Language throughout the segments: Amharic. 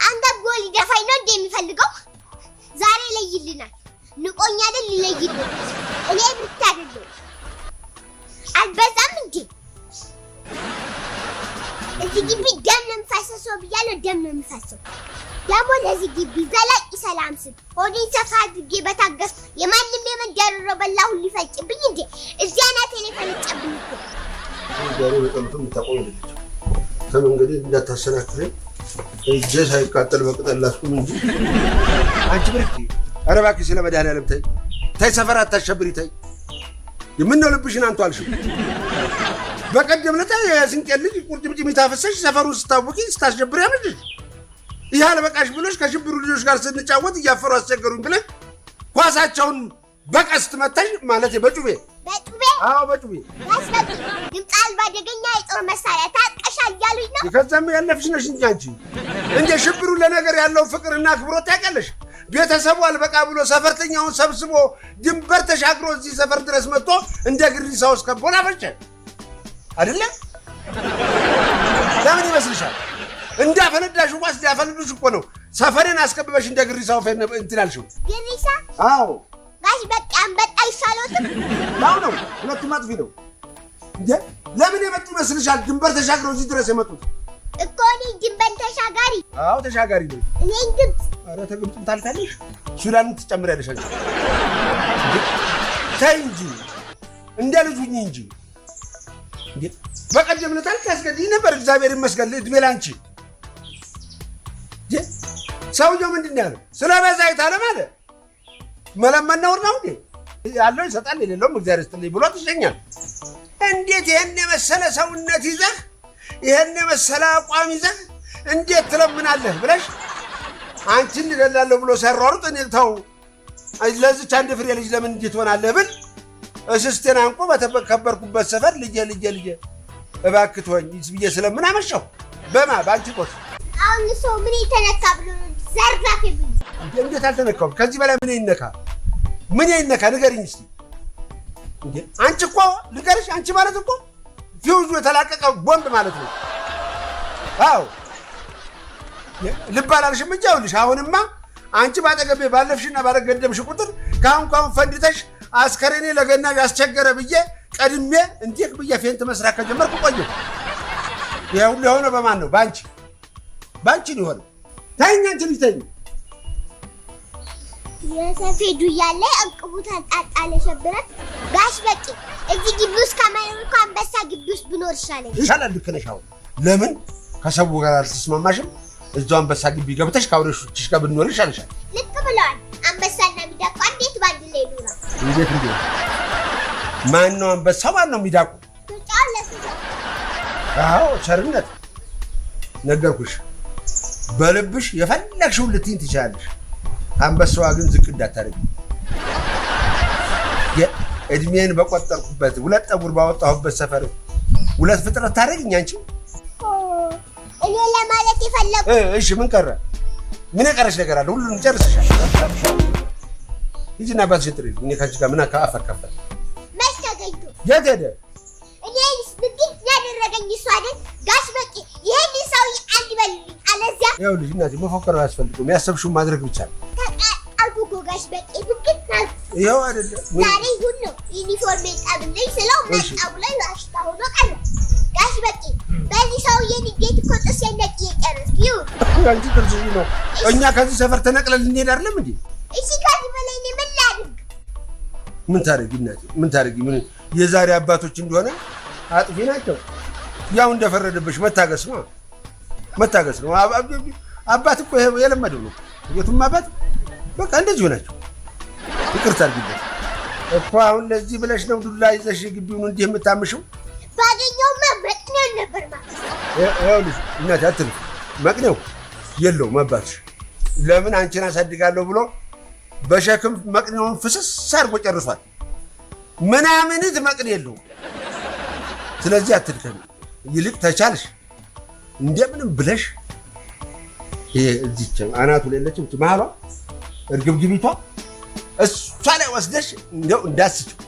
አንገብ ጎል ይደፋኝ ነው እንደሚፈልገው ዛሬ ለይልናል ንቆኛ አይደል ይለይልን እኔ ብቻ አይደለም አልበዛም እንዴ እዚህ ግቢ ደም ነው የሚፈሰሰው ብያለሁ ደም ነው የሚፈሰው ደግሞ ለዚህ ግቢ ዘላቂ ሰላም ስጥ ሆዴን ሰፋ አድርጌ በታገስ የማንም የመንደር በላሁ ሊፈጭብኝ እንዴ እዚያ ናት የፈለጨብኝ እኮ ዛሬ በጣም ተቆም ከመንገዴ እንዳታሰናክለኝ እጄ ሳይቃጠል በቅጠል ላስቁም እንጂ አንቺ ብርቂ ኧረ እባክሽ ስለ መድኃኒዓለም ተይ ሰፈር አታሸብሪ ተይ የምነው ልብሽን አንቱ አልሽው በቀደም ለታ የስንቄል ልጅ ቁርጭምጭሚት አፈሰሽ ሰፈሩ ስታውቂ ስታሸብሪ አመልሽ ይሄ አለበቃሽ ብሎሽ ከሽብሩ ልጆች ጋር ስንጫወት እያፈሩ አስቸገሩኝ ብለሽ ኳሳቸውን በቀስት መታሽ ማለት በጩቤ አዎ በጩቤ ድምጣል ባደገኛ የጦር መሳሪያ ታጥቀሻል ያሉኝ ነው ከዛም ያለፍሽ ነሽ እንጂ አንቺ እንደ ሽብሩ ለነገር ያለው ፍቅርና አክብሮት ታውቂያለሽ ቤተሰቡ አልበቃ ብሎ ሰፈርተኛውን ሰብስቦ ድንበር ተሻግሮ እዚህ ሰፈር ድረስ መጥቶ እንደ ግሪሳው እስከቦና ፈጨ አይደለ ለምን ይመስልሻል እንዳፈነዳሽ ቋስ ሊያፈነዱሽ እኮ ነው ሰፈሬን አስከብበሽ እንደ ግሪሳው እንትን አልሽው ግሪሳ አዎ ጋሽ በቃ አንበጣ ይሻሎትም ያው ነው ሁለቱም አጥፊ ነው እንዴ ለምን የመጡ ይመስልሻል ድንበር ተሻግረው እዚህ ድረስ የመጡት እኮ እኔ ድንበር ተሻጋሪ አዎ ተሻጋሪ ነው እኔ ግብጽ ኧረ ተግብጽም ታልታለሽ ሱዳንን ትጨምሪያለሽ አንቺ ተይ እንጂ እንደ ልጅ ሁኚ እንጂ እንዴ በቀደም ለታል ታስገድኝ ነበር እግዚአብሔር ይመስገን እድሜ ላንቺ እንዴ ሰውየው ምንድን ያለው ስለበዛ ይታለ ማለት መለመን ነውር ነው እንዴ ያለው ይሰጣል የሌለውም እግዚአብሔር ይስጥልኝ ብሎ ትሸኛል እንዴት ይሄን የመሰለ ሰውነት ይዘህ ይሄን የመሰለ አቋም ይዘህ እንዴት ትለምናለህ ብለሽ አንቺን ልገላለሁ ብሎ ሰራሩት እኔ ተው ለዚህ አንድ ፍሬ ልጅ ለምን እንዴት ሆናለህ ብል እስስቴን አንቆ በተከበርኩበት ሰፈር ልጄ እባክህ ተወኝ ብዬ ስለምን አመሸው ባንቺ ቆስ አሁን ሰው ምን ይተነካ ብሎ ዘርዛፍ ይብኝ እንዴት አልተነካው ከዚህ በላይ ምን ይነካ ንገሪኝ እስቲ እንዴ አንቺ እኮ ልገርሽ አንቺ ማለት እኮ ፊውዙ የተላቀቀ ቦምብ ማለት ነው አዎ ልባላልሽም እንጂ አውልሽ አሁንማ አንቺ ባጠገቤ ባለፍሽና ባረገደምሽ ቁጥር ካሁን ፈንድተሽ አስከሬኔ ለገና ያስቸገረ ብዬ ቀድሜ እንዴት ብዬ ፌንት መስራት ከጀመርኩ ቆየሁ ይሄው ለሆነ በማን ነው ባንቺ ነው ሆነ ታይኛ አንቺ ልጅ ታይኝ የሰፌዱ ያለ አቅቡት አጣጣለ ሸብረ ጋሽ በቂ እዚህ ግቢ ውስጥ ከማይኖር እኮ አንበሳ ግቢ ውስጥ ብኖር ይሻላል ልክ ነሽ አሁን ለምን ከሰው ጋር አልተስማማሽም እዛው አንበሳ ግቢ ገብተሽ ካውሬሾችሽ ጋር ብንኖር ይሻልሻል ልክ ብለዋል አንበሳና ሚዳቋ እንዴት ባንድ ላይ ይኖራል እንዴት ማን ነው አንበሳው ማን ነው ሚዳቋ ተጫለስ አዎ ቸርነት ነገርኩሽ በልብሽ የፈለግሽው ልትይኝ ትችላለሽ አንበሳዋ ግን ዝቅ እንዳታረጊ እድሜን በቆጠርኩበት ሁለት ጠጉር ባወጣሁበት ሰፈር ሁለት ፍጥረት ታረጊኝ አንቺ እኔ ለማለት የፈለኩ እሺ ምን ቀረ ምን የቀረሽ ነገር አለ ሁሉንም ጨርሰሻል ይጂና ባትሽ ጥሪ እኔ ካንቺ ጋር ምን አፈከፈል መች ተገኝቶ የት ሄደ እኔ ስግት ያደረገኝ እሱ አይደል ጋሽ በቂ ይሄን ሰው አንድ በልልኝ አለዚያ ያው ልጅ እናቴ መፎከር አያስፈልግም ያሰብሽው ማድረግ ብቻ ነው ተቃልኩ ጋሽ በቂ ብቅት ይሄው አይደለ ዛሬ ሁሉ ዩኒፎርም የጣብልኝ ስለው መጣው ላይ አሽታ ሆኖ ቀረ ጋሽ በቂ በዚህ ሰውዬ ንዴት እኮ ጥርስ የነቅ እየጨረስኩ ይሁን አንቺ ጥርስ ነው እኛ ከዚህ ሰፈር ተነቅለን ልንሄድ አይደለም እንዴ እሺ ከዚህ በላይ እኔ ምን ላድርግ ምን ታረጊ እናቴ ምን ታረጊ ምን የዛሬ አባቶች እንደሆነ አጥፊ ናቸው ያው እንደፈረደብሽ መታገስ ነው አባት እኮ የለመደው ነው የቱም አባት በቃ እንደዚህ ሆናችሁ ይቅርታ አድርጊለት እኮ አሁን ለዚህ ብለሽ ነው ዱላ ይዘሽ ግቢውን እንዲህ የምታምሽው ባገኘውማ መቅኔው ነበር ማለት ይኸውልሽ እናቴ አትልፍ መቅኔው የለውም አባትሽ ለምን አንቺን አሳድጋለሁ ብሎ በሸክም መቅኔውን ፍስስ አድርጎ ጨርሷል ምናምንት መቅኔ የለውም ስለዚህ አትድከሚ ይልቅ ተቻልሽ እንደምንም ብለሽ ይሄ እዚች አናቱ ለለችም መሀሏ እርግብግቢቷ እሷ ላይ ወስደሽ እንደው እንዳስችው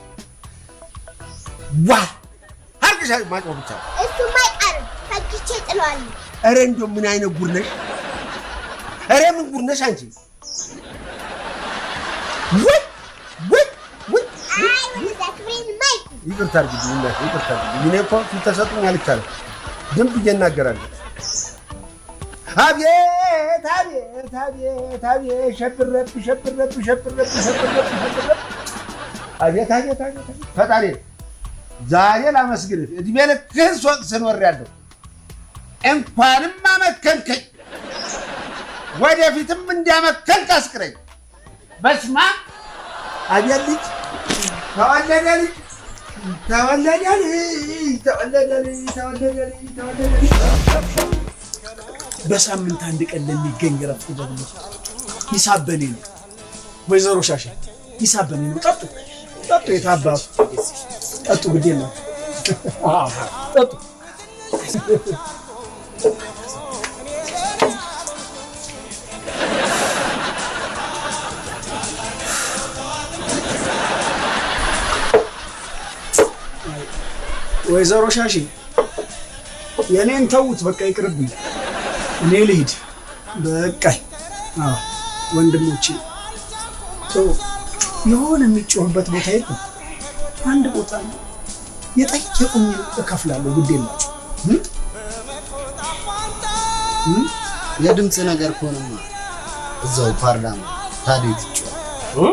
ዋ አርግሻ ማጥወ ብቻ እሱማ አይቀርም ፈግቼ ጥለዋለሁ ኧረ እንደው ምን አይነት ጉድ ነሽ ኧረ ምን ጉድ ነሽ አንቺ? ይቅርታ አድርጊልኝ ይቅርታ አድርጊልኝ። እኔ እኮ ፊት ተሰጡኝ አልቻለም። ዝም ብዬ እናገራለሁ። አቤት አቤት አቤት አቤት ሸብረብ ሸብረብ ሸብረብ ሸብረብ ሸብረብ አቤት አቤት አቤት ፈጣሪ ዛሬ ላመስግንህ። እድሜ ልክህን ስኖሬያለሁ። እንኳንም አመከንከኝ፣ ወደፊትም እንዲያመከንክ አስክረኝ። በስመ አብ አቤት ልጅ ተወለደ ልጅ ተወለደ ልጅ ተወለደ ልጅ ተወለደ ልጅ ተወለደ ልጅ። በሳምንት አንድ ቀን ለሚገኝ ረፍት ደግሞ ሂሳብ በኔ ነው። ወይዘሮ ሻሼ ሂሳብ በኔ ነው። ጠጡ ጠጡ፣ የታባቱ ጠጡ፣ ግዴ ነው ጠጡ። ወይዘሮ ሻሼ የኔን ተውት፣ በቃ ይቅርብኝ። እኔ ልሂድ በቃኝ። ወንድሞቼ የሆነ የሚጮህበት ቦታ የለም። አንድ ቦታ ነው የጠየቁኝ እከፍላለሁ። ግድ የላችሁ። የድምፅ ነገር ከሆነማ እዛው ፓርላማ ታዲያ ትጮህ።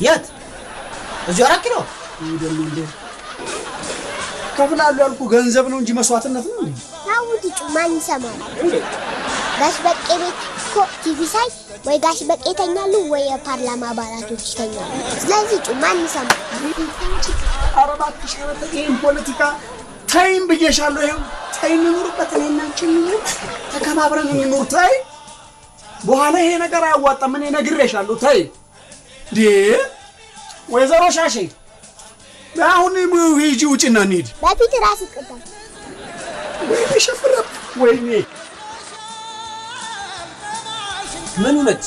የት እዚሁ 4 ኪሎ ይደሉ እንዴ? ከፍላለሁ ያልኩ ገንዘብ ነው እንጂ መስዋዕትነት ነው እንዴ? ታውት ማን ይሰማል? ጋሽ በቄ ቤት እኮ ቲቪ ሳይ ወይ ጋሽ በቄ ይተኛሉ ወይ የፓርላማ አባላቶች ይተኛሉ። ስለዚህ ማን ይሰማል? ኧረ እባክሽ ይሄን ፖለቲካ ተይኝ ብዬሻለሁ። ይኸው ተይኝ እንኑርበት። እኔና አንቺ ተከባብረን እንኑር። ተይ በኋላ ይሄ ነገር አያዋጣም። እኔ ነግሬሻለሁ። ተይ እንዴ ወይዘሮ ሻሼ አሁን ሂጂ ውጭና እንሂድ። በፊት ራስ ይቀጣል። ወይኔ ሸፍረብ ወይኔ ምን ሆነች?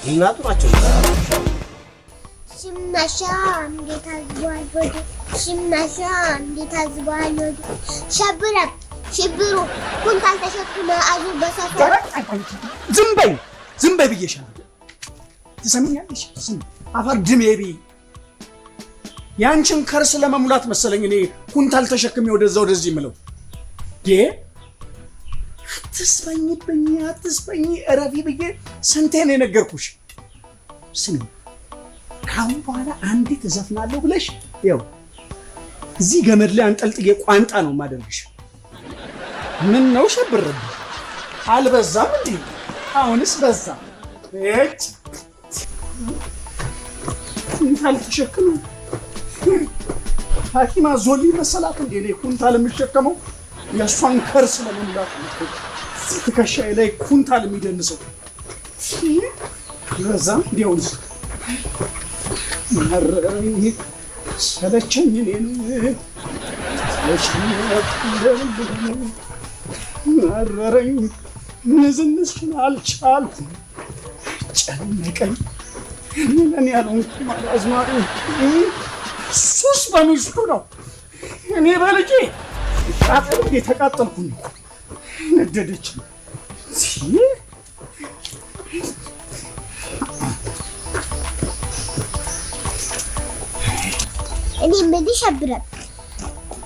እናቱ ናቸው። ሽማሻ እንዴት አዝቧል ወደ ሽማሻ እንዴት አዝቧል ወደ ሸብረብ ሽብሩ ኩንታል ተሸክመ አዙ በሰፈር ዝም በይ ብዬሻለሁ። ትሰሚኛለሽ? አፈር ድሜ ቢ ያንቺን ከርስ ለመሙላት መሰለኝ እኔ ኩንታል ተሸክሜ ወደዚህ የምለው። አትስፈኝብኝ አትስፈኝ እረፊ ብዬ ስንቴ ነው የነገርኩሽ? ስሚ ካሁን በኋላ አንዲት እዘፍናለሁ ብለሽ ያው እዚህ ገመድ ላይ አንጠልጥዬ ቋንጣ ነው የማደርግሽ። ምን ነው ሸብርብ አልበዛም እንዴ? አሁንስ በዛ። እጭ ኩንታል ተሸክሜ ሐኪም አዞልኝ መሰላት እንዴ? እኔ ኩንታል የምሸከመው የእሷን ከርስ ለመሙላት ነው። ትከሻዬ ላይ ኩንታል የሚደንሰው ለዛም እንዲያውስ ማረኝ ሰለቸኝ። እኔን ማረኝ ንዝንዝሽን አልቻልኩም። ጨነቀኝ። ለእኔ ያልሆንኩም አዝማሪ እሱስ በሚስቱ ነው። እኔ በልጄ የተቃጠልኩኝ ነደደች። እኔ ምን ይሸብራል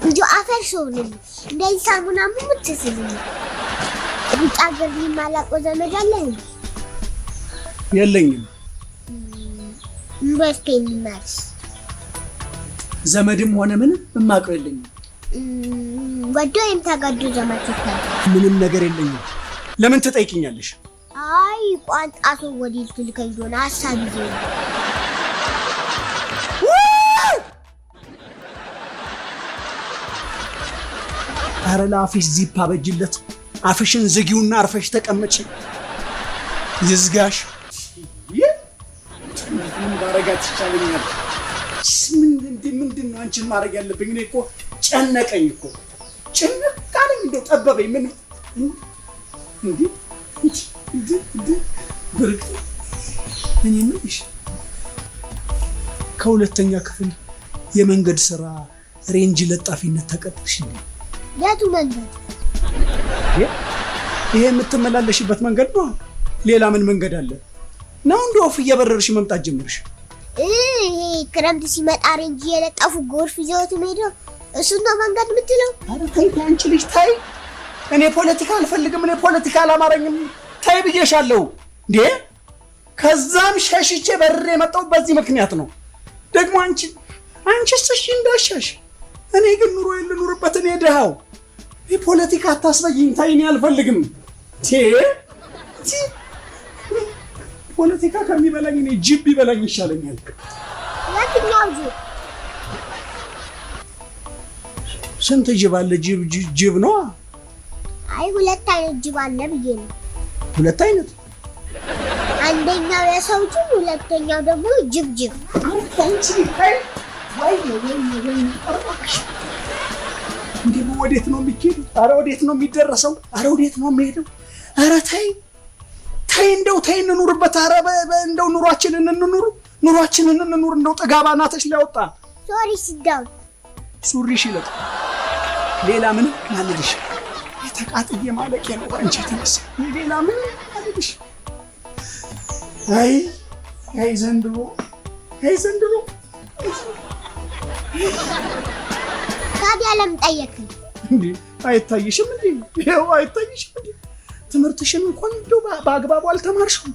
እንጂ አፈር ሾልኝ እንደዚህ ሳሙና ሙት ሲልኝ ውጭ ሀገር የማላውቀው ዘመድ አለኝ የለኝም። ዩኒቨርሲቲ ማርስ ዘመድም ሆነ ምንም የማውቀው የለኝም። ወዶ የምታጋዱ ዘመዶች ናቸው። ምንም ነገር የለኝም። ለምን ትጠይቂኛለሽ? አይ ቋንጣ ሰው ወዲህ ልከኝ ሆነ ሀሳብ ይዞ ኧረ ለአፍሽ ዚፕ አበጅለት። አፍሽን ዝጊውና አርፈሽ ተቀመጪ። ይዝጋሽ። ምን ባረጋት ይቻለኛል? ምንድን ነው አንቺን ማድረግ ያለብኝ? እኔ እኮ ጨነቀኝ እኮ ጭንቅ አለኝ። እንደው ጠበበኝ። ምን ብርቅ እኔ የምልሽ ከሁለተኛ ክፍል የመንገድ ስራ ሬንጅ ለጣፊነት ተቀጥርሽ እንዴ? የቱ መንገድ? ይሄ የምትመላለሽበት መንገድ ነው። ሌላ ምን መንገድ አለ? ነው እንደ ወፍ እየበረርሽ መምጣት ጀመርሽ? ይሄ ክረምት ሲመጣ ሬንጅ የለጠፉ ጎርፍ ይዘውት ሄደው እሱ ነው መንገድ የምትለው? ኧረ ተይ አንቺ ልጅ ተይ። እኔ ፖለቲካ አልፈልግም። እኔ ፖለቲካ አላማረኝም። ተይ ብዬሻለሁ እንዴ። ከዛም ሸሽቼ በርሬ የመጣው በዚህ ምክንያት ነው። ደግሞ አንቺስ እሺ እንዳሻሽ፣ እኔ ግን ኑሮ ልኑርበት። እኔ ድሃው ፖለቲካ አታስበይኝ። ተይ እኔ አልፈልግም። ፖለቲካ ከሚበላኝ እኔ ጅብ ይበላኝ ይሻለኛል። የትኛው ጅብ? ስንት ጅብ አለ? ጅብ ነው። አይ ሁለት አይነት ጅብ አለ ብዬ ነው። ሁለት አይነት? አንደኛው የሰው ጅብ፣ ሁለተኛው ደግሞ ጅብ። እንዴ ወዴት ነው የሚሄደው? ኧረ ወዴት ነው የሚደረሰው? ኧረ ወዴት ነው የሚሄደው? ኧረ ተይ እንደው ተይ እንኑርበት። ኧረ እንደው ኑሯችንን እንኑር። እንደው ጥጋባ ናተሽ ሊያወጣ ሶሪ ሲዳው ሱሪሽ ይለጥ። ሌላ ምንም አልልሽ። የተቃጥዬ ማለቄ ነው አንቺ ተነሳ። ሌላ ምንም አልልሽ። አይ ዘንድሮ ታዲያ ለምን ጠየቅኝ? እንዴ አይታይሽም እንዴ? ይኸው አይታይሽም እንዴ? ትምህርትሽን እንኳን እንደው በአግባቡ አልተማርሽም።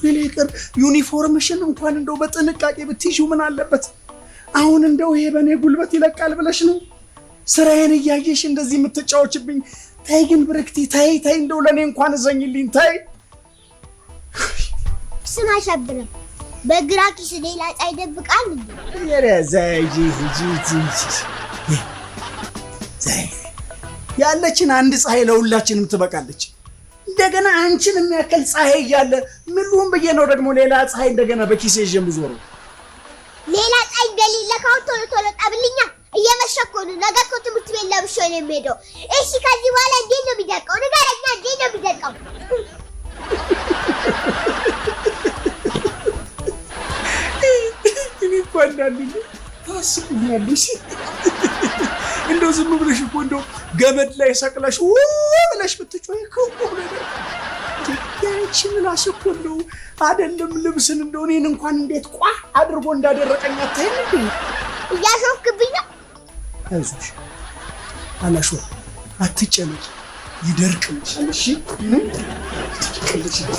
ሌላ ይቅር ዩኒፎርምሽን እንኳን እንደው በጥንቃቄ ብትይዥው ምን አለበት? አሁን እንደው ይሄ በእኔ ጉልበት ይለቃል ብለሽ ነው ስራዬን እያየሽ እንደዚህ የምትጫወችብኝ? ተይ ግን ብርክቲ ተይ እንደው ለእኔ እንኳን እዘኝልኝ ተይ። ስም አይሸብርም። በግራ ኪስ ሌላ ዕጣ ይደብቃል እንዴ? ያለችን አንድ ፀሐይ ለሁላችንም ትበቃለች። እንደገና አንቺን የሚያክል ፀሐይ እያለ ምን ልሁን ብዬ ነው ደግሞ ሌላ ፀሐይ እንደገና በኪሴ ይዤ የምዞረው? ሌላ ፀሐይ እንደሌለ ካሁን ቶሎ ጠብልኛ። እየመሸ እኮ ነው። ነገ እኮ ትምህርት ቤት ለብሼ ነው የምሄደው። እሺ ከዚህ በኋላ እንዴት ነው የሚደርቀው? ንገረኛ፣ እንዴት ነው የሚደርቀው? እኔ እኮ አንዳንዴ ታስቁኛለሽ። እንደው ዝም ብለሽ እኮ እንደው ገመድ ላይ ሰቅለሽ ብለሽ ብትጮይ እኮ ነገር ያንቺ ምላስ እኮ እንደው አይደለም ልብስን እንደው እኔን እንኳን እንዴት ቋ አድርጎ እንዳደረቀኝ አታይም እንዴ? እያሾፍክብኝ ነው። አይዞሽ አላሾፍ፣ አትጨነቂ፣ ይደርቅልሻል። እሺ ይደርቅልሻል።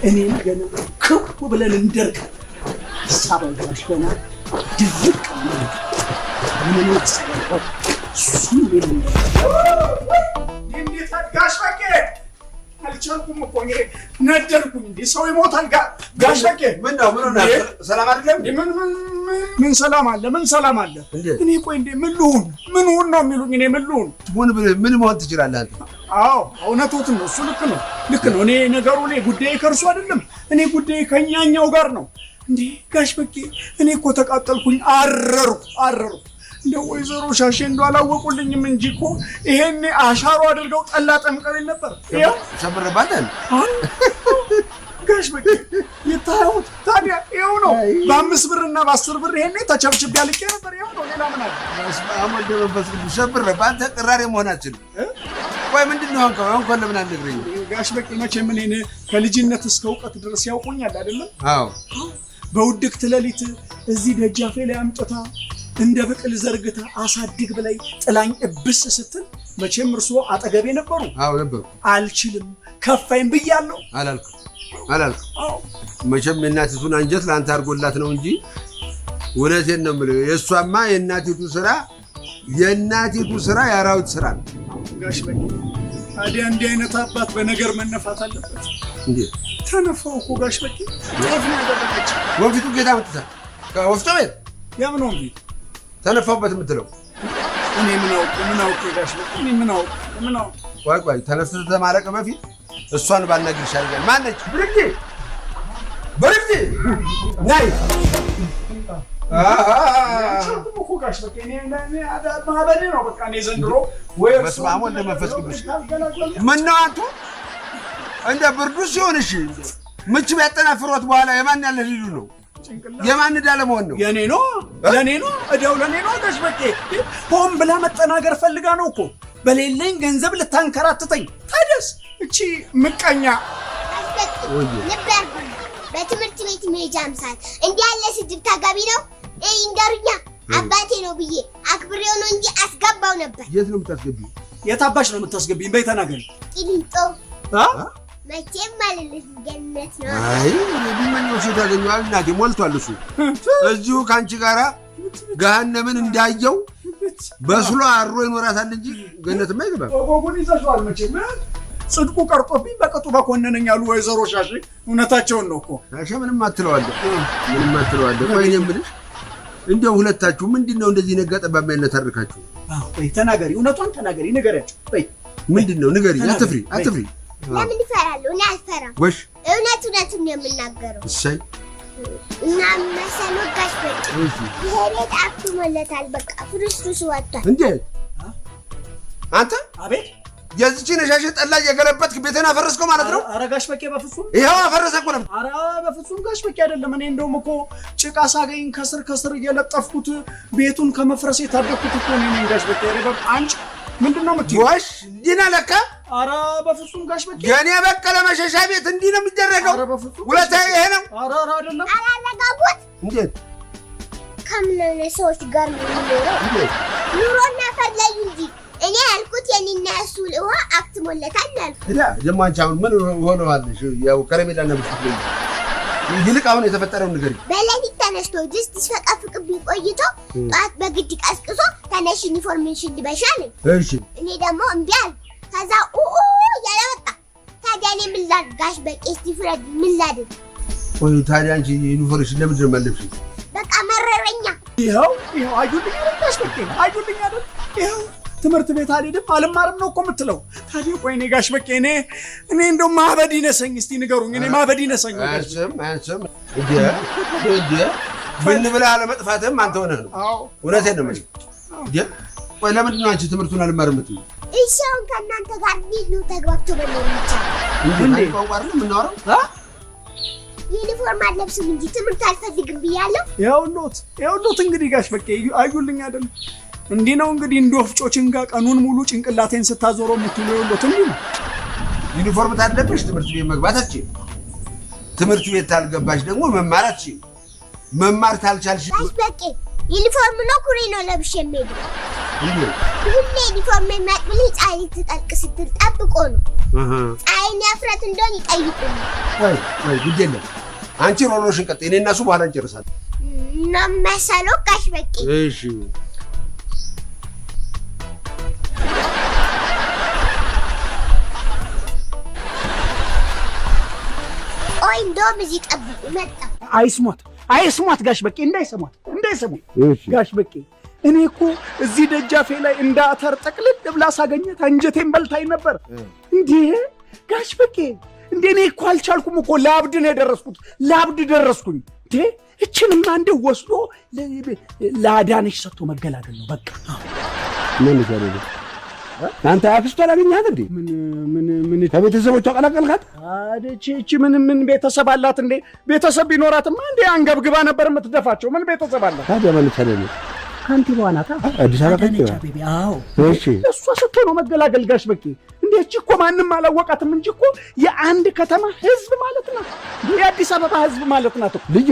እኔም ገና ክፉ ብለን እንደርቅ ሳባሽ ገና ድርቅ ማለት ምን ይሰራው? ሱም ምን እንዴት ጋሽ በቄ አልቻልኩም እኮ እኔ ነደርኩኝ። እንዴ ሰው ይሞታል። ጋሽ በቄ ምን ነው ሰላም አይደለም? ምን ሰላም አለ? ምን ሰላም አለ? እኔ ቆይ እንዴ ምን ልሁን ነው የሚሉኝ? እኔ ምን ልሁን? ምን መሆን ትችላለህ አንተ? አዎ እውነቶት ነው። እሱ ልክ ነው። እኔ ነገሩ እኔ ጉዳይ ከእርሱ አይደለም። እኔ ጉዳይ ከኛኛው ጋር ነው። እንዴ ጋሽ በቄ እኔ እኮ ተቃጠልኩኝ። አረሩ እንደው ወይዘሮ ሻሼ እንደው አላወቁልኝም እንጂ እኮ ይሄኔ አሻሮ አድርገው ጠላ ጠምቀው ነበር። ይሄው ሰብረባታል ጋሽ በቄ የታዩት ታዲያ ይሄው ነው። በ5 ብርና በ10 ብር ይሄኔ ተቸብችብ ያልቄ ነበር። ይሄው ነው። ሌላ ምን አለ? አሞደ መንፈስ ቅዱስ ሰብረባታ ቅራሬ መሆናችን። ቆይ ምንድነው አንኳን ለምን አልነግረኝ? ጋሽ በቄ መቼም እኔን ከልጅነት እስከ እውቀት ድረስ ያውቁኛል አይደለም? አዎ በውድቅት ሌሊት እዚህ ደጃፌ ላይ አምጥታ እንደ ብቅል ዘርግታ አሳድግ ብላይ ጥላኝ እብስ ስትል መቼም እርሶ አጠገቤ ነበሩ። አዎ ነበሩ። አልችልም ከፋኝ ብያለሁ። አላልኩም። መቼም የእናቲቱን አንጀት ለአንተ አድርጎላት ነው እንጂ እውነቴን ነው የምልህ። የእሷማ የእናቲቱ ስራ የአራዊት ስራ ነው። ጋሽ በቄ ታዲያ እንዲህ አይነት አባት በነገር መነፋት አለበት እንዴ? ተነፋው እኮ ጋሽ በቄ ጤፍ ነው ያደረገች። ወንፊቱ ጌታ መጥታ ከወፍጮ ቤት ያምን ወንፊት ተነፋበት የምትለው እኔ ምን አውቄ ጋሽ በቄ እኔ ምን አውቄ ቆይ ተነስተህ ተማረቅ በፊት እሷን ባናግር ይሻላል። ማነች? ብርክቲ ናይ እኮ ጋሽ በቄ እኔ ማበዴ ነው በቃ። እኔ ዘንድሮ ወይ በስመ አብ ወወልድ ወመንፈስ ቅዱስ ምነው አንቱ እንደ ብርዱ ሲሆን እሺ ምች ቢያጠናፍሮት በኋላ የማን ያለ ሊሉ ነው? የማን ዕዳ ለመሆን ነው? የኔ ነው ለኔ ነው እዳው ለኔ ነው ጋሽ በቄ። ሆን ብላ መጠናገር ፈልጋ ነው እኮ በሌለኝ ገንዘብ ልታንከራትተኝ ታዲያስ እቺ ምቀኛ ነበር በትምህርት ቤት መሄጃም ሰዓት እንዲህ ያለ ስድብ ተገቢ ነው? ይንገሩኛ አባቴ ነው ብዬ አክብሬው ነው እንጂ አስገባው ነበር። የት ነው የምታስገቢው? የት አባሽ ነው የምታስገቢኝ? በይ ተናገሪ። ቂሊንጦ መቼም ማለልህ ገነት ነው። አይ ቢመኘው ሴት ያገኘዋል እናቴ ሞልቷል እሱ እዚሁ ካንቺ ጋራ ገሃነምን እንዳየው በስሎ አሮ ይኖራታል እንጂ ገነትማ አይገባም። ወጎን ይዘሽዋል መቼም ጽድቁ ቀርጦብኝ በቀጡ በኮነነኝ ያሉ ወይዘሮ ሻሺ እውነታቸውን ነው እኮ። ሻሺ ምንም አትለዋለህ ቆይ እኔ የምልሽ እንደው ሁለታችሁ ምንድነው እንደዚህ ነገ ጠባብ ያነታርካችሁ? ቆይ ተናገሪ፣ እውነቷን ተናገሪ፣ ንገሪያቸው። ቆይ ምንድነው ንገሪ። አትፍሪ ለምን እፈራለሁ? እኔ አልፈራም። ወሽ እውነቱን ነው የምናገረው። እሰይ እና መሰሎ ጋሽ በቃ ይሄ አክሞለታል። በቃ ፍርስፍርሱ ወጣ። እንዴት አንተ? አቤት የዚችን ሻሽ ጠላ የገለበጥክ ቤቴን አፈረስከው ማለት ነው? ኧረ ጋሽ በቄ በፍጹም ይሄው አፈረሰ እኮ ነው። ኧረ በፍጹም ጋሽ በቄ አይደለም። እኔ እንደውም እኮ ጭቃ ሳገኝ ከስር እየለጠፍኩት ቤቱን ከመፍረስ የታደኩት እኮ ነኝ ጋሽ በቄ። ረበብ አንቺ ምንድነው የምትይው? ወሽ ዲና ለካ ኧረ በፍጹም ጋሽ በቄ የኔ በቀለ መሸሻ ቤት እንዲህ ነው የሚደረገው? ኧረ በፍጹም ሁለታ ይሄ ነው። ኧረ አይደለም። አላረጋጉት እንዴት ከምለ ሰዎች ጋር ነው የሚኖረው? ኑሮና ፈለዩ እንጂ እኔ ያልኩት የኔና እሱ ለዋ አክትሞለታል ያልኩት። ደግሞ አንቺ አሁን ምን ሆነዋልሽ? ያው ከረሜላ ነው ብትይ ይልቅ አሁን የተፈጠረው ነገር በሌሊት ተነስቶ ድስት ሲፈቀፍቅብኝ ቆይቶ ጧት በግድ ቀስቅሶ ተነሽ ዩኒፎርሜሽን ልበሻለኝ። እሺ እኔ ደግሞ እምቢ አልኩ። ከዛ ያለ ወጣ። ታዲያ እኔ ምን ላድርግ ጋሽ በቄ? እስቲ ፍረድ፣ ምን ላድርግ? ቆይ ታዲያ አንቺ ዩኒፎርሜሽን ለምንድን ነው የማለብሽው? በቃ መረረኛ። ይኸው አዩልኝ ጋሽ በቄ አዩልኝ አይደል? ይኸው ትምህርት ቤት አልሄድም አልማርም ነው እኮ የምትለው። ታዲያ ቆይ እኔ ጋሽ በቄ እኔ እንደው ማበድ ይነሰኝ። እስቲ ንገሩኝ፣ እኔ ማበድ ይነሰኝ። አንቺም እንዴ ምን ብለህ አለመጥፋትም አንተ ሆነህ ነው። እውነቴን ነው የምልህ። ቆይ ለምንድን ነው አንቺ ትምህርቱን አልማርም የምትይው? እሺ አሁን ከእናንተ ጋር እንዴት ነው ተግባብቶ መኖር የሚቻለው? እንዴ ቋንቋ አይደል የምናወራው? ዩኒፎርም አልለብስም እንጂ ትምህርት አልፈልግም ብያለሁ። ይኸውልዎት እንግዲህ ጋሽ በቄ አዩልኝ አይደል? እንዲህ ነው እንግዲህ እንደ ወፍጮ ችንጋ ቀኑን ሙሉ ጭንቅላቴን ስታዞረው የምትውለው። ይኸውልዎት እንዲህ ነው። ዩኒፎርም ታለብሽ ትምህርት ቤት መግባት አትችይም። ትምህርት ቤት ታልገባሽ ደግሞ መማር አትችይም። መማር ታልቻልሽ ጋሽ በቄ ዩኒፎርም ነው ኩሪ ነው ለብሽ የሚሄደው። ሁሌ ዩኒፎርም የሚያጥብልኝ ፀሐይ ትጠልቅ ስትል ጠብቆ ነው። ፀሐይን ያፍረት እንደሆነ ይጠይቁኝ። ወይ ግድ የለም አንቺ ሮሮሽን ቀጥይ፣ እኔ እና እሱ በኋላ እንጨርሳለን። እና መሰለው ጋሽ በቄ እሺ ቆይ እንደውም እዚህ ጠብቁ መጣ። አይስሟት ጋሽ በቄ እንዳይሰሟት ጋሽ በቄ። እኔ እኮ እዚህ ደጃፌ ላይ እንደ አተር ጠቅልል ብላ ሳገኘት አንጀቴን በልታኝ ነበር። እንዴ ጋሽ በቄ እንዴ እኔ እኮ አልቻልኩም እኮ ላብድ ነው የደረስኩት። ላብድ ደረስኩኝ። እንዴ እችንማ እንደው ወስዶ ለአዳነሽ ሰጥቶ መገላገል ነው በቃ። ምን ይገርም አንተ አክስቷ አላገኛት እንዴ? ምን ከቤተሰቦቿ ቀላቀልካት? እቺ ምን ቤተሰብ አላት እንዴ? ቤተሰብ ቢኖራትማ እንዴ አንገብግባ ነበር የምትደፋቸው። ምን ቤተሰብ አላት? ታዲያ ማለት ሰለኝ ካንቲባዋ ናታ አዲስ አበባ ከንቲባ። አዎ እሺ እሷ ስትሆን መገላገል ጋሽ በቄ። እንዴ እቺ እኮ ማንንም አላወቃትም እንጂ እኮ የአንድ ከተማ ህዝብ ማለት ናት። የአዲስ አበባ ህዝብ ማለት ናት ልጁ።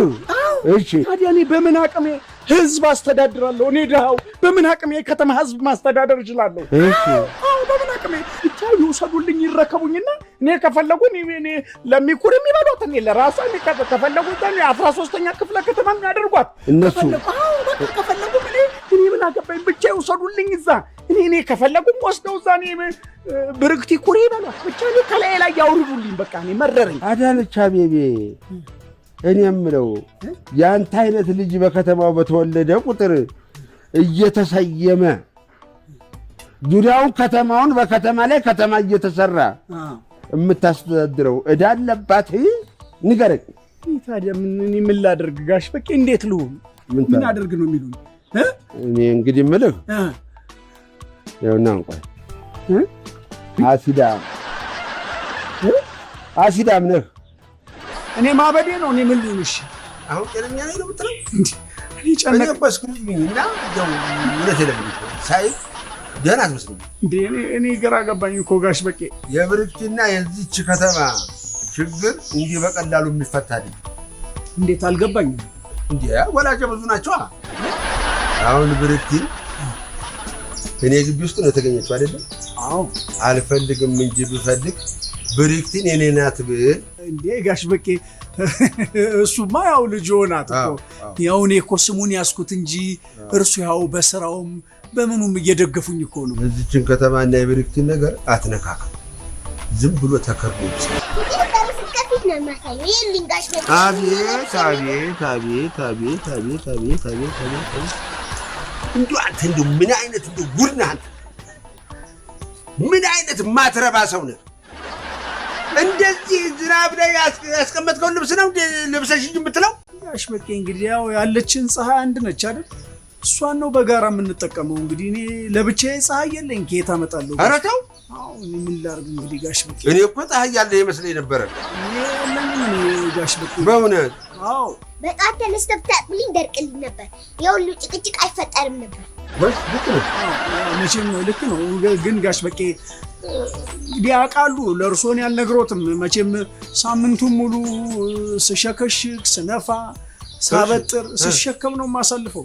እሺ ታዲያ እኔ በምን አቅሜ ህዝብ አስተዳድራለሁ? እኔ ድሃው በምን አቅሜ የከተማ ህዝብ ማስተዳደር እችላለሁ? እሺ አዎ በምን አቅሜ ብቻ ይውሰዱልኝ፣ ይረከቡኝና እኔ ከፈለጉ እኔ ለሚኩር የሚበሏት እኔ ለራሷ ከፈለጉ 13ኛ ክፍለ ከተማ የሚያደርጓት እነሱ። አዎ በቃ ከፈለጉ እኔ ምን አገባኝ፣ ብቻ ይውሰዱልኝ እዛ። እኔ ከፈለጉም ወስደው እዛ ብርክቲ ኩሪ ይበሏት፣ ብቻ እኔ ከላይ ላይ ያውርዱልኝ። በቃ እኔ መረረኝ። አዳነች አቤቤ እኔ የምለው ያንተ አይነት ልጅ በከተማው በተወለደ ቁጥር እየተሰየመ ዙሪያውን ከተማውን በከተማ ላይ ከተማ እየተሰራ የምታስተዳድረው ዕዳ አለባት። ንገረኝ። ታዲያ ምን ላደርግ ጋሽ በቄ? እንዴት ልሁን? ምን አደርግ ነው የሚሉኝ? እኔ እንግዲህ የምልህ ይኸውና እንኳን አሲዳም ነህ። እኔ ማበዴ ነው። እኔ ምን ልሁን? እሺ አሁን ጤነኛ ነኝ ነው የምትለው? እኔ ጨነቀኝ። በስኩልኝና እውነት የለም ሳይ ደህና አትመስለኝም እንዴ? እኔ ግራ ገባኝ እኮ ጋሽ በቄ። የብርክቲና የዚች ከተማ ችግር እንዲህ በቀላሉ የሚፈታ አይደለም። እንዴት አልገባኝም? እንዴ ወላጅ ብዙ ናቸው። አሁን ብርክቲ እኔ ግቢ ውስጥ ነው የተገኘችው አይደለም? አዎ። አልፈልግም እንጂ ብፈልግ ብርክቲን የኔ ናት ብል እንዴ ጋሽ በቄ እሱማ ያው ልጅ ሆናት እኮ። ያው እኔ እኮ ስሙን ያስኩት እንጂ እርሱ ያው በስራውም በምኑም እየደገፉኝ እኮ ነው። እዚችን ከተማና የብርክቲን ነገር አትነካካ። ዝም ብሎ ተከርቦ አቤት እንዲሁ አንተ እንዲሁ ምን አይነት እንዲሁ ጉድ ነህ አንተ! ምን አይነት ማትረባ ሰው ነህ! እንደዚህ ዝናብ ላይ ያስቀመጥከውን ልብስ ነው ልብሰሽ የምትለው? ጋሽ በቄ እንግዲህ ያው ያለችን ፀሐይ አንድ ነች አይደል? እሷን ነው በጋራ የምንጠቀመው። እንግዲህ እኔ ለብቻዬ ፀሐይ የለኝ፣ ከየት አመጣለሁ? ኧረ ተው! አዎ ምን ላድርግ እንግዲህ ጋሽ በቄ። እኔ እኮ ፀሐይ ያለ ይመስለኝ ነበረ። ጋሽ በቄ በእውነት አዎ። በጣም ተነስተህ ብታጥብልኝ ደርቅልኝ ነበር። የሁሉ ጭቅጭቅ አይፈጠርም ነበር። ወይስ ልክ ነው? መቼም ልክ ነው። ግን ጋሽ በቄ እንግዲህ ያውቃሉ፣ ለእርሶን ያልነግሮትም መቼም ሳምንቱን ሙሉ ስሸከሽክ ስነፋ ሳበጥር ስሸከም ነው የማሳልፈው።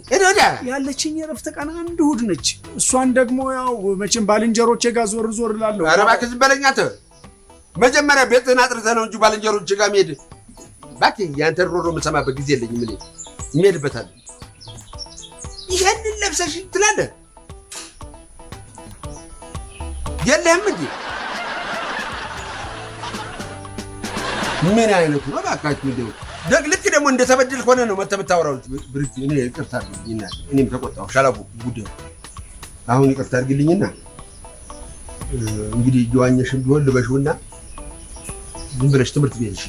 ያለችኝ የረፍት ቀን አንድ እሑድ ነች። እሷን ደግሞ ያው መቼም ባልንጀሮቼ ጋር ዞር ዞር እላለሁ። ኧረ እባክህ ዝም በለኝ አንተ። መጀመሪያ ቤትህን አጥርተህ ነው እንጂ ባልንጀሮቼ ጋር መሄድ እባክህ። ያንተን ሮሮ የምሰማበት ጊዜ የለኝም። እኔ እምሄድበታለሁ። ይሄንን ለብሰሽ ትላለህ የለህም እንዴ? ምን አይነቱ ነው እባካችሁ? እንደው ልክ ደግሞ እንደተበደልክ ሆነ ነው መተህ የምታወራው። ብርክቲ እኔ ይቅርታ አድርግልኝና እኔም ተቆጣሁ ሻላወቅኩ ጉዳዩ። አሁን ይቅርታ አድርግልኝና እንግዲህ እየዋኘሽም ቢሆን ልበሽውና ዝም ብለሽ ትምህርት ቤት እሺ።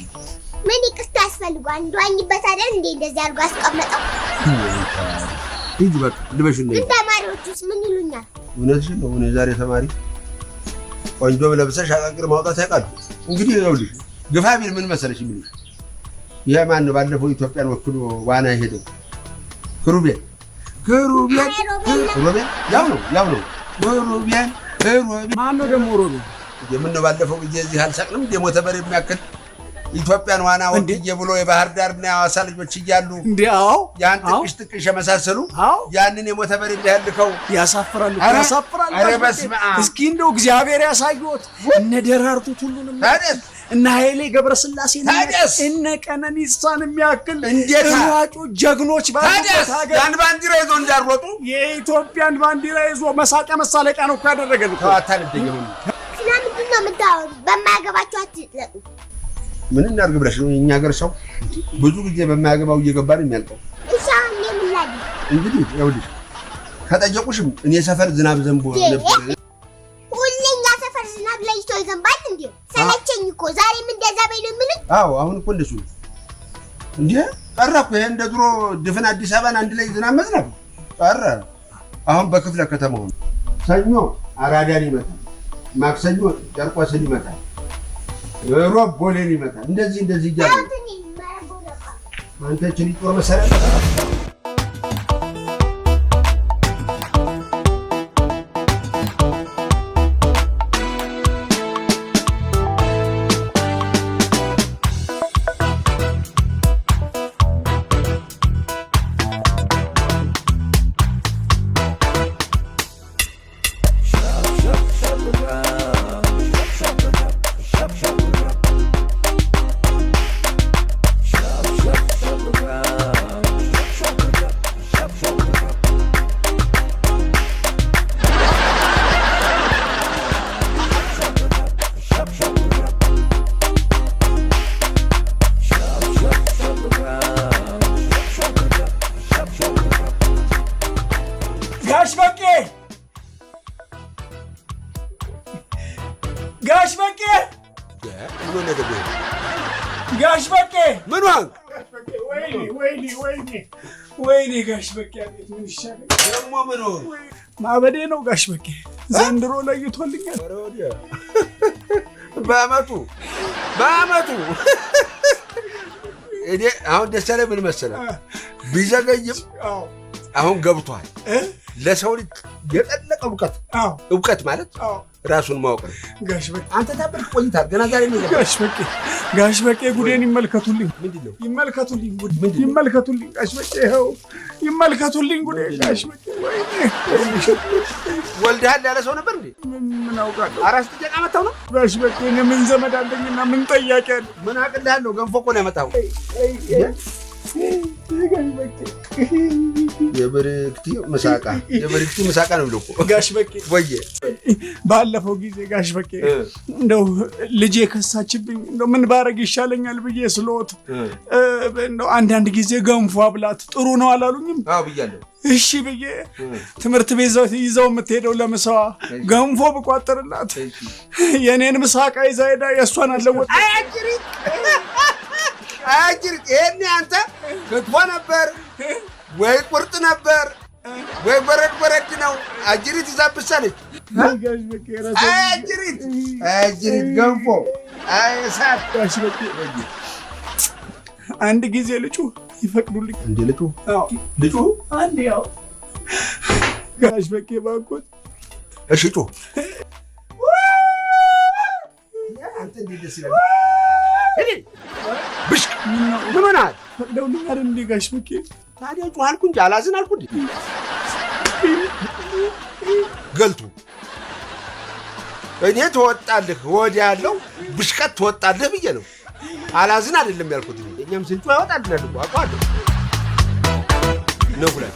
ምን ይቅርታ ያስፈልጓል? እንደዋኝበት አይደል እንዴ እንደዚህ አድርጎ አስቀመጠው። ሂጂ በቃ ልበሽና። ግን ተማሪዎቹስ ምን ይሉኛል? እውነትሽን ነው። እኔ ዛሬ ተማሪ ቆንጆ ለብሰሽ አቃቅር ማውጣት ያውቃሉ። እንግዲህ ይኸውልሽ ግፋ ቢል ምን መሰለሽ የሚልሽ ይሄ ማን ነው ባለፈው ኢትዮጵያን ወክሎ ዋና የሄደው ክሩቤል ያው ነው ክሩቤል ማን ነው ደግሞ ሮቤል? የምን ነው ባለፈው ጊዜ እዚህ አልሳቅንም የሞተ በሬ የሚያክል ኢትዮጵያን ዋና ወክዬ ብሎ የባህር ዳርና የሐዋሳ ልጆች እያሉ እንዴው ያን ጥቅሽ የመሳሰሉ ያንን የሞተ በሬ እንዲያልከው ያሳፍራሉ። ኧረ በስመ አብ! እስኪ እንደው እግዚአብሔር ያሳዩት እነ ደራርቱት ሁሉንም እነ ኃይሌ ገብረስላሴ እነ ቀነኒሳን የሚያክል ሯጮች ጀግኖች ባሉበት ሀገር ያን ባንዲራ ይዞ እንዳሮጡ የኢትዮጵያን ባንዲራ ይዞ መሳቂያ መሳለቂያ ነው እኮ ያደረገን እኮ። አታልደኝም። ስለምንድን ነው የምታወሩ? በማያገባችሁ አትጥለቁ። ምን እናድርግ ብለሽ ነው? የእኛ ሀገር ሰው ብዙ ጊዜ በማያገባው እየገባ ነው የሚያልቀው። እሺ አሁን እኔ ምን ላድርግ? እንግዲህ ይኸውልሽ ከጠየቁሽም እኔ ሰፈር ዝናብ ዘንቦ ነበር። ሁሌ እኛ ሰፈር ዝናብ ለይቶ ይዘንባል እንዴ? ሰለቸኝ እኮ ዛሬም እንደዛ በይ ነው የምልህ። አዎ አሁን እኮ እንደሱ ነው እንዴ? ቀረ እኮ ይሄ እንደ ድሮ ድፍን አዲስ አበባን አንድ ላይ ዝናብ መዝነብ ቀረ። አሁን በክፍለ ከተማው ሰኞ አራዳን ይመታል፣ ማክሰኞ ጨርቆስን ይመታል፣ ሮብ ቦሌን ይመታል። እንደዚህ እያለ አንተ እቺ ጦር መሳሪያ ጋሽ በቄ ምን ዋንክ? ወይኔ ጋሽ በቄ አቤት ምን ይሻላል ደግሞ? ምን ሆነ? ማበዴ ነው ጋሽ በቄ ዘንድሮ ለይቶልኛል። በአመቱ እኔ አሁን ደስ ያለኝ ምን መሰለህ? ቢዘገይም አሁን ገብቷል። ለሰው ልጅ የጠለቀ እውቀት ማለት ራሱን ማወቅ ነው። ጋሽ በቄ አንተ ታበርክ ቆይታል። ገና ዛሬ ነው። ጋሽ በቄ ጉዴን ይመልከቱልኝ። ምንድነው? ይመልከቱልኝ ጉድ ይመልከቱልኝ። ጋሽ በቄ ይኸው ይመልከቱልኝ ጉዴ። ጋሽ በቄ ወልደሃል ያለ ሰው ነበር እንዴ? ምን አውቃለሁ። አራስ ጥያቄ መጣው ነው። ጋሽ በቄ ምን ዘመድ አለኝና ምን ጠያቂ አለ? ምን አቅልሃለሁ? ገንፎ እኮ ነው ያመጣው። የብርክቲ ምሳቃ ነው ብሎ እኮ ጋሽ በቄ ወየ ባለፈው ጊዜ ጋሽ በቄ እንደው ልጄ ከሳችብኝ እንደው ምን ባረግ ይሻለኛል ብዬ ስለወት እንደው አንዳንድ ጊዜ ገንፎ አብላት ጥሩ ነው አላሉኝም? አዎ ብያለሁ። እሺ ብዬ ትምህርት ቤት ይዘው የምትሄደው ለምሳዋ ገንፎ ብቋጥርላት የኔን ምሳቃ ይዛ ሄዳ የእሷን አለወጥ አጅሪት ይሄኔ አንተ ክትፎ ነበር ወይ ቁርጥ ነበር ወይ በረድ ነው። አጅሪት ይዛብሳለች። አጅሪት ገንፎ ሳት ጋሽ በቄ አንድ ጊዜ ልጩ ይፈቅዱልኝ እንዴ? ልጩ አንድ ያው ጋሽ በቄ ባንኮት እሺ ጩ አንተ ደስ ይላል። ብሽ ምን ሆነሃል? ፈቅደውልኝ አይደል እንዴ ጋሽ በቄ? ታዲያ ጩ አልኩ እንጂ አላዝን አልኩ እንዴ? ገልቱ እኔ ትወጣለህ ወዲያ ያለው ብሽቀት ትወጣለህ ብዬ ነው። አላዝን አይደለም ያልኩት። እኛም ስንቱ ያወጣልናል እኮ አውቀዋለሁ ነው ብለህ